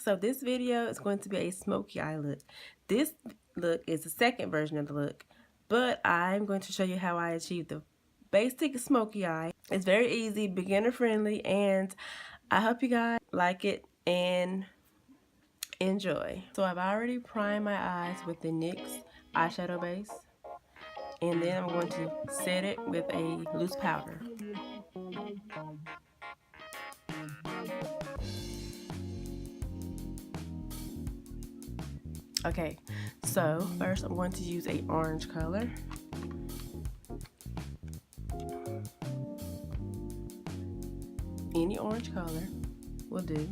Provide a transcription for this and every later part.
So this video is going to be a smoky eye look. This look is the second version of the look, but I'm going to show you how I achieved the basic smoky eye. It's very easy, beginner friendly, and I hope you guys like it and enjoy. So I've already primed my eyes with the NYX eyeshadow base, and then I'm going to set it with a loose powder. Okay, so first I'm going to use a orange color. Any orange color will do.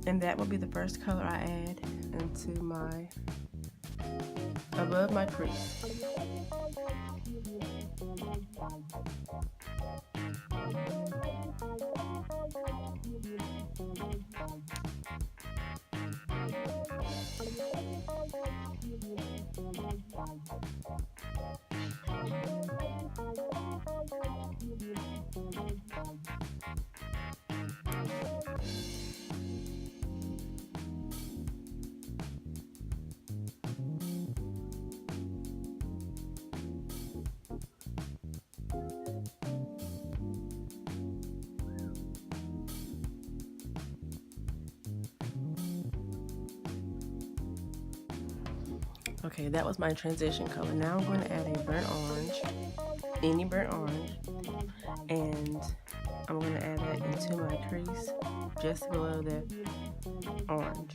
And that will be the first color I add into my, above my crease. Okay, that was my transition color. Now I'm going to add a burnt orange, any burnt orange, and I'm going to add that into my crease just below the orange.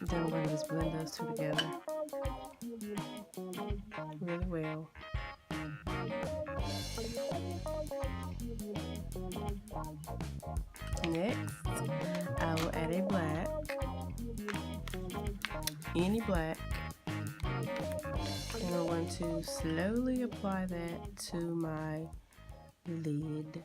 Then I'm going to just blend those two together really well. Next, I will add a black, any black, and I'm going to slowly apply that to my lid.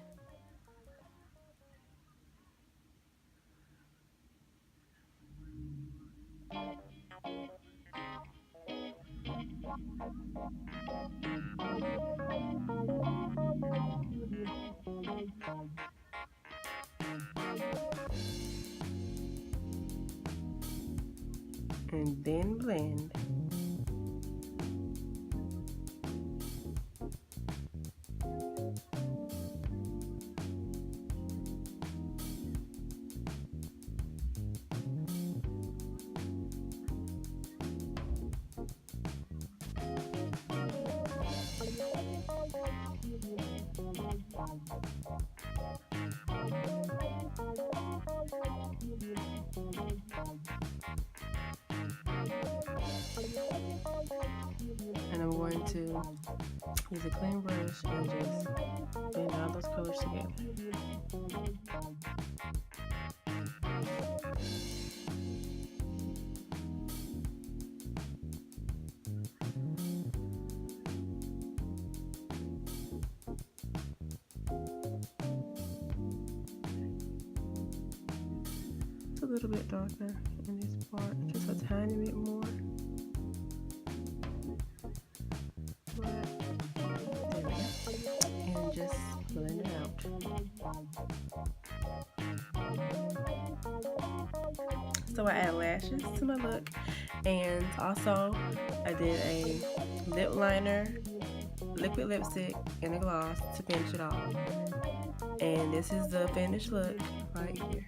And then blend. And I'm going to use a clean brush and just blend all those colors together. It's a little bit darker in this part, just a tiny bit more. There we go. And just blend it out. So I add lashes to my look, and also I did a lip liner, liquid lipstick, and a gloss to finish it off. And this is the finished look right here.